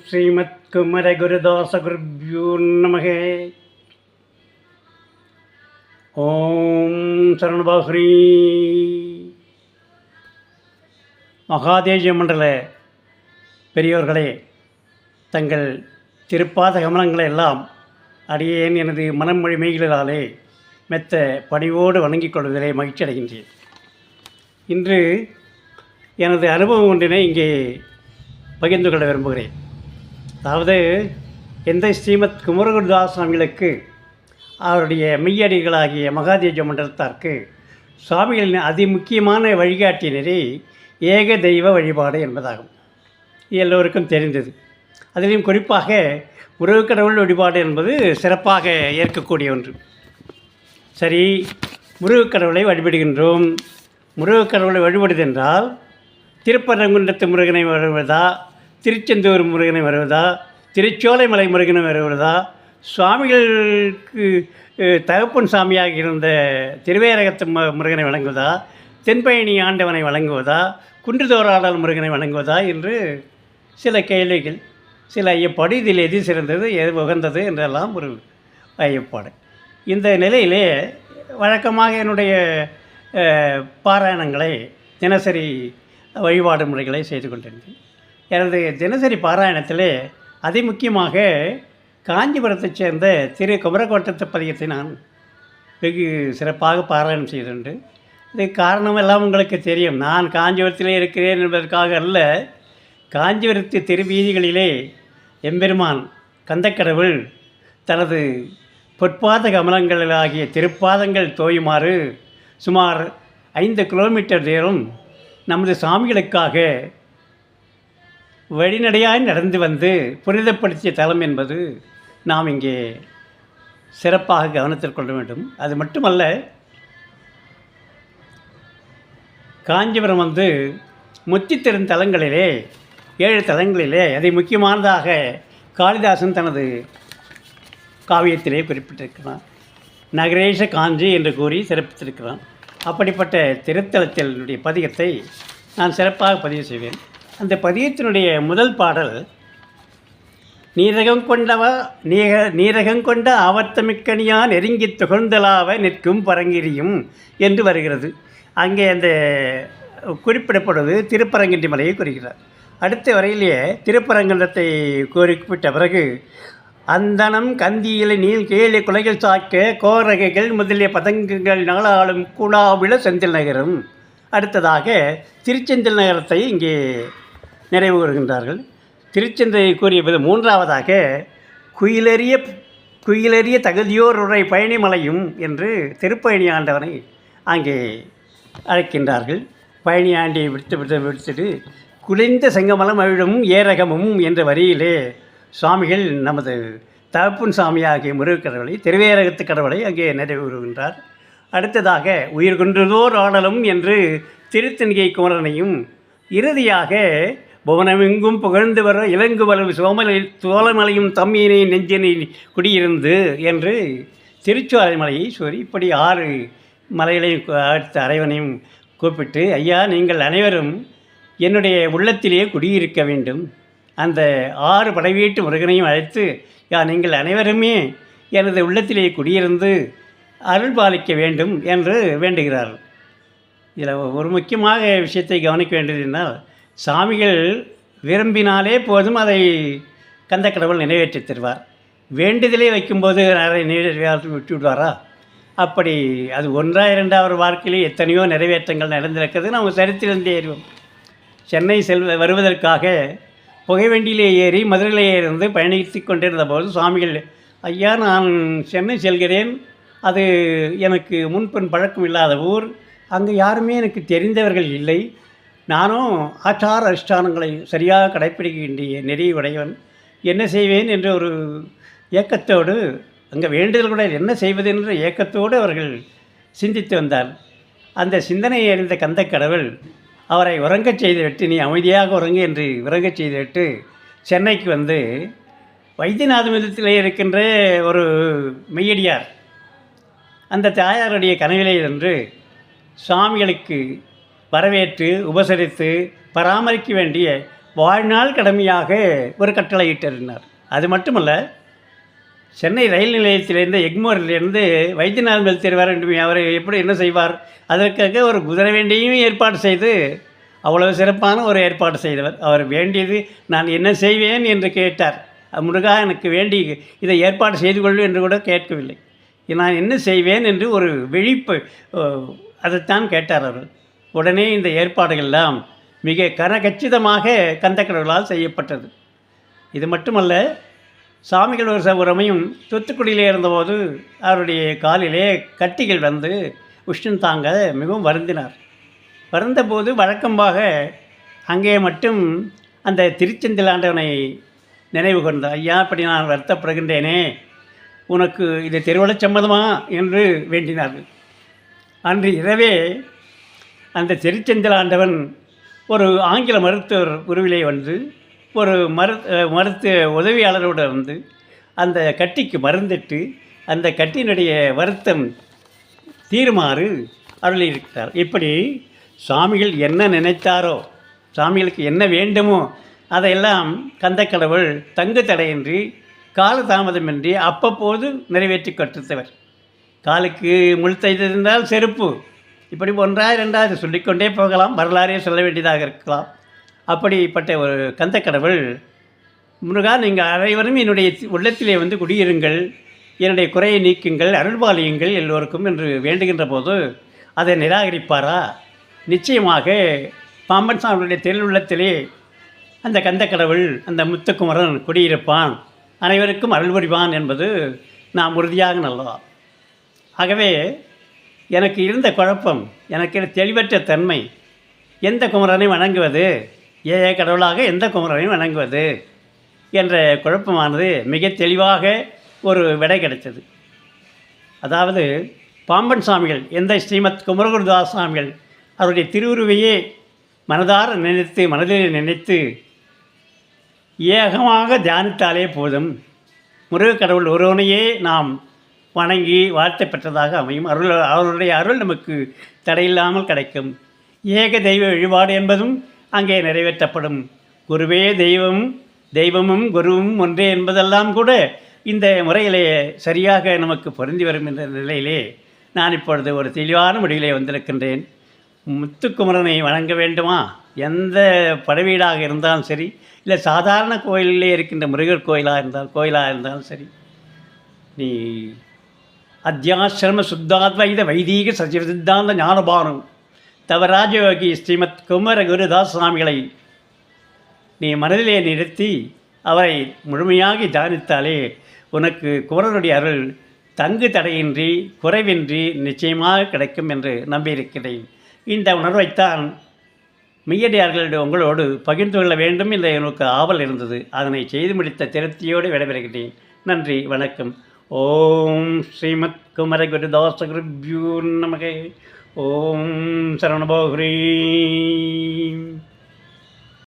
ஸ்ரீமத் குமர குருதாச குருப்யூ நமக. ஓம் சரணபாஹ்ரீ. மகாதேஜ மண்டல பெரியோர்களே, தங்கள் திருப்பாத கமலங்களை எல்லாம் அடியேன் எனது மனமொழி மெய்களாலே மெத்த பணிவோடு வணங்கிக் கொள்வதிலே மகிழ்ச்சி அடைகின்றேன். இன்று எனது அனுபவம் ஒன்றினை இங்கே பகிர்ந்து கொள்ள விரும்புகிறேன். அதாவது, எந்த ஸ்ரீமத் குமரகுருதாஸ் சுவாமிகளுக்கு, அவருடைய மெய்யடிகளாகிய மகாதேஜ மண்டலத்தாருக்கு சுவாமிகளின் அதிமுக்கியமான வழிகாட்டிய நெறி ஏக தெய்வ வழிபாடு என்பதாகும். எல்லோருக்கும் தெரிந்தது. அதிலும் குறிப்பாக முருகக்கடவுள் வழிபாடு என்பது சிறப்பாக ஏற்கக்கூடிய ஒன்று. சரி, முருகக்கடவுளை வழிபடுகின்றோம். முருகக்கடவுளை வழிபடுதென்றால் திருப்பரங்குன்றத்து முருகனை வருவதா, திருச்செந்தூர் முருகனை வருவதா, திருச்சோலைமலை முருகனை வருவதா, சுவாமிகளுக்கு தகப்பன் சாமியாக இருந்த திருவேரகத்து முருகனை வழங்குவதா, தென்பயணி ஆண்டவனை வழங்குவதா, குன்றுதோறாடல் முருகனை வழங்குவதா என்று சில கேள்விகள், சில ஐயப்பாடு. இதில் எது சிறந்தது, எது உகந்தது என்றெல்லாம் ஒரு ஐயப்பாடு. இந்த நிலையிலே வழக்கமாக என்னுடைய பாராயணங்களை, தினசரி வழிபாடு முறைகளை செய்து கொண்டிருந்தேன். எனது தினசரி பாராயணத்திலே அதிமுக்கியமாக காஞ்சிபுரத்தைச் சேர்ந்த திரு குமரகோட்டத்து பதிகத்தை நான் வெகு சிறப்பாக பாராயணம் செய்துண்டு. இது காரணம் எல்லாம் உங்களுக்கு தெரியும். நான் காஞ்சிபுரத்திலே இருக்கிறேன் என்பதற்காக அல்ல. காஞ்சிபுரத்து திருவீதிகளிலே எம்பெருமான் கந்தக்கடவுள் தனது பொற்பாத கமலங்களாகிய திருப்பாதங்கள் தோயுமாறு சுமார் 5 கிலோமீட்டர் தூரம் நமது சாமிகளுக்காக வழிநடையாய் நடந்து வந்து புனிதப்படுத்திய தலம் என்பது நாம் இங்கே சிறப்பாக கவனத்தில் கொள்ள வேண்டும். அது மட்டுமல்ல, காஞ்சிபுரம் முத்தித்திருந்த தலங்களிலே 7 தலங்களிலே அதை முக்கியமானதாக காளிதாசன் தனது காவியத்திலே குறிப்பிட்டிருக்கிறான். நகரேஷ காஞ்சி என்று கூறி சிறப்பித்திருக்கிறான். அப்படிப்பட்ட திருத்தலத்தினுடைய பதிகத்தை நான் சிறப்பாக பதிவு செய்வேன். அந்த பதிகத்தினுடைய முதல் பாடல், நீரகங்கொண்ட ஆவர்த்தமிக்கணியா நெருங்கி துகழ்ந்தலாவ நிற்கும் பரங்கிரியும் என்று வருகிறது. அங்கே அந்த குறிப்பிடப்படுவது திருப்பரங்கின்றி மலையை குறிக்கிறார். அடுத்த வரையிலேயே திருப்பரங்குன்றத்தை குறிப்பிட்ட பிறகு அந்தனம் கந்தியில நீள் கேளி குலைகள் சாக்க கோரகைகள் முதலிய பதங்கங்கள் நாளாளும் குழாவில செந்தில் நகரம். அடுத்ததாக திருச்செந்தில் நகரத்தை இங்கே நிறைவு கூறுகின்றார்கள். திருச்செந்தலை கூறியது மூன்றாவதாக குயிலறிய தகுதியோர் உரை பழனிமலையும் என்று திருப்பயணி ஆண்டவனை அங்கே அழைக்கின்றார்கள். பழனி ஆண்டியை விடுத்துட்டு குளிர்ந்த செங்கமலம் அவிழும் ஏரகமும் என்ற வரியிலே சுவாமிகள் நமது தகப்பன் சாமியாகிய முருகக்கடவுளை, திருவேரகத்து கடவுளை அங்கே நிறைவேறுகின்றார். அடுத்ததாக உயிர் குன்றுதோர் ஆடலும் என்று திருத்தணிகை குமரனையும், இறுதியாக புவனமெங்கும் புகழ்ந்து வர இலங்கு வளவு சோலைமலையும் தம்மியினை நெஞ்சினை குடியிருந்து என்று திருச்சோலைமலையை சொல்லி இப்படி 6 மலைகளையும் அடுத்த அறைவனையும் கூப்பிட்டு, ஐயா, நீங்கள் அனைவரும் என்னுடைய உள்ளத்திலேயே குடியிருக்க வேண்டும். அந்த 6 படைவீட்டு முருகனையும் அழைத்து, நீங்கள் அனைவருமே எனது உள்ளத்திலே குடியிருந்து அருள் பாலிக்க வேண்டும் என்று வேண்டுகிறார்கள். இதில் ஒரு முக்கியமாக விஷயத்தை கவனிக்க வேண்டியது என்றால், சாமிகள் விரும்பினாலே போதும் அதை கந்தக்கடவுள் நிறைவேற்றி தருவார். வேண்டுதலே வைக்கும்போது நிறைவேற்றி விட்டு விடுவாரா? அப்படி அது 1 2 வாழ்க்கையிலே எத்தனையோ நிறைவேற்றங்கள் நடந்திருக்கிறது. நம்ம சரித்திரந்தே அறிவோம். சென்னை வருவதற்காக புகைவண்டியிலே ஏறி மதுரையிலே இருந்து பயணித்து கொண்டிருந்த போது சுவாமிகள், ஐயா, நான் சென்னை செல்கிறேன், அது எனக்கு முன்பின் பழக்கம் இல்லாத ஊர், அங்கே யாருமே எனக்கு தெரிந்தவர்கள் இல்லை, நானும் ஆச்சார அனுஷ்டானங்களை சரியாக கடைப்பிடிக்கின்ற நெறி உடையவன், என்ன செய்வேன் என்ற ஒரு ஏக்கத்தோடு, அங்கே வேண்டுதல்களுடன் என்ன செய்வது என்ற ஏக்கத்தோடு அவர்கள் சிந்தித்து வந்தார். அந்த சிந்தனையை அறிந்த கந்தக்கடவுள் அவரை உறங்கச் செய்துவிட்டு, நீ அமைதியாக உறங்கு என்று உறங்கச் செய்துவிட்டு சென்னைக்கு வந்து வைத்தியநாத விதத்திலே இருக்கின்ற ஒரு மெய்யடியார், அந்த தாயாருடைய கனவிலே சென்று சுவாமிகளுக்கு வரவேற்று உபசரித்து பராமரிக்க வேண்டிய வாழ்நாள் கடமையாக ஒரு கட்டளையிட்டிருந்தார். அது மட்டுமல்ல, சென்னை ரயில் நிலையத்திலிருந்து எக்மோரிலிருந்து வைத்தியநாதன் தெரு வர வேண்டுமே, அவர் எப்படி என்ன செய்வார்? அதற்காக ஒரு குதிரை வண்டியும் ஏற்பாடு செய்து அவ்வளவு சிறப்பான ஒரு ஏற்பாடு செய்தவர். அவர் வேண்டியது நான் என்ன செய்வேன் என்று கேட்டார். முருகா எனக்கு வேண்டி இதை ஏற்பாடு செய்து கொள்ளு என்று கூட கேட்கவில்லை. நான் என்ன செய்வேன் என்று ஒரு விழிப்பு அதைத்தான் கேட்டார் அவர். உடனே இந்த ஏற்பாடுகள்லாம் மிக கனகச்சிதமாக கந்தக்கடவுளால் செய்யப்பட்டது. இது மட்டுமல்ல, சாமிகள் ஒரு சமயம் தூத்துக்குடியிலே இருந்தபோது அவருடைய காலிலே கட்டிகள் வந்து உஷ்ணம் தாங்க மிகவும் வருந்தினார். வருந்தபோது வழக்கமாக அங்கே மட்டும் அந்த திருச்செந்தில் ஆண்டவனை நினைவு கொண்டார். ஐயா, இப்படி நான் வருத்தப்படுகின்றேனே, உனக்கு இது திருவள்ளச் சம்மதமா என்று வேண்டினார்கள். அன்று இரவே அந்த திருச்செந்தில் ஆண்டவன் ஒரு ஆங்கில மருத்துவர் உருவிலே வந்து ஒரு மருத்துவ உதவியாளரோடு வந்து அந்த கட்டிக்கு மருந்திட்டு அந்த கட்டினுடைய வருத்தம் தீருமாறு அருளியிருக்கிறார். இப்படி சாமிகள் என்ன நினைத்தாரோ, சாமிகளுக்கு என்ன வேண்டுமோ அதையெல்லாம் கந்தக்கடவுள் தங்கு தடையின்றி காலதாமதமின்றி அப்பப்போது நிறைவேற்றி கற்றுத்தவர். காலுக்கு முள் தைத்திருந்தால் செருப்பு, இப்படி ஒன்றாக இரண்டாவது சொல்லிக்கொண்டே போகலாம், வரலாறே சொல்ல வேண்டியதாக இருக்கலாம். அப்படிப்பட்ட ஒரு கந்தக்கடவுள், முருகா நீங்கள் அனைவரும் என்னுடைய உள்ளத்திலே வந்து குடியிருங்கள், என்னுடைய குறையை நீக்குங்கள், அருள்பாலியுங்கள் எல்லோருக்கும் என்று வேண்டுகின்ற போது அதை நிராகரிப்பாரா? நிச்சயமாக பாம்பன் சாமியுடைய திருவுள்ளத்திலே அந்த கந்தக்கடவுள், அந்த முத்துக்குமரன் குடியிருப்பான், அனைவருக்கும் அருள் புரிவான் என்பது நாம் உறுதியாக நம்பலாம். ஆகவே எனக்கு இருந்த குழப்பம், எனக்கு தெளிவற்ற தன்மை, எந்த குமரனை வணங்குவது, ஏ கடவுளாக எந்த குமரனையும் வணங்குவது என்ற குழப்பமானது மிக தெளிவாக ஒரு விடை கிடைத்தது. அதாவது பாம்பன் சாமிகள், எந்த ஸ்ரீமத் குமரகுருதாஸ் சாமிகள் அவருடைய திருவுருவையே மனதார நினைத்து, மனதில் நினைத்து ஏகமாக தியானித்தாலே போதும், முருகக்கடவுள் ஒருவனையே நாம் வணங்கி வாழ்த்து பெற்றதாக அமையும். அவருடைய அருள் நமக்கு தடையில்லாமல் கிடைக்கும். ஏக தெய்வ வழிபாடு என்பதும் அங்கே நிறைவேற்றப்படும். குருவே தெய்வம், தெய்வமும் குருவும் ஒன்றே என்பதெல்லாம் கூட இந்த முறையிலே சரியாக நமக்கு பொருந்தி வரும் என்ற நிலையிலே நான் இப்பொழுது ஒரு தெளிவான முடிவிலே வந்திருக்கின்றேன். முத்துக்குமரனை வணங்க வேண்டுமா? எந்த படவீடாக இருந்தாலும் சரி, இல்லை சாதாரண கோயிலிலே இருக்கின்ற முருகர் கோயிலாக இருந்தாலும் சரி, நீ அத்தியாசிரம சுத்தாத்வைத வைதீக சசிவ சித்தாந்த ஞானபானம் தவராஜயோகி ஸ்ரீமத் குமர குருதாஸ் சுவாமிகளை நீ மனதிலே நிறுத்தி அவரை முழுமையாக தியானித்தாலே உனக்கு குமரனுடைய அருள் தங்கு தடையின்றி குறைவின்றி நிச்சயமாக கிடைக்கும் என்று நம்பியிருக்கிறேன். இந்த உணர்வைத்தான் மெய்யடியார்களிடம் உங்களோடு பகிர்ந்து கொள்ள வேண்டும் என்ற எனக்கு ஆவல் இருந்தது. அதனை செய்து முடித்த திருப்தியோடு விடைபெறுகிறேன். நன்றி, வணக்கம். ஓம் ஸ்ரீமத் குமர குருதாச குருப்யூ நமக. ஓம் சரவணபோஹ்ரீம்.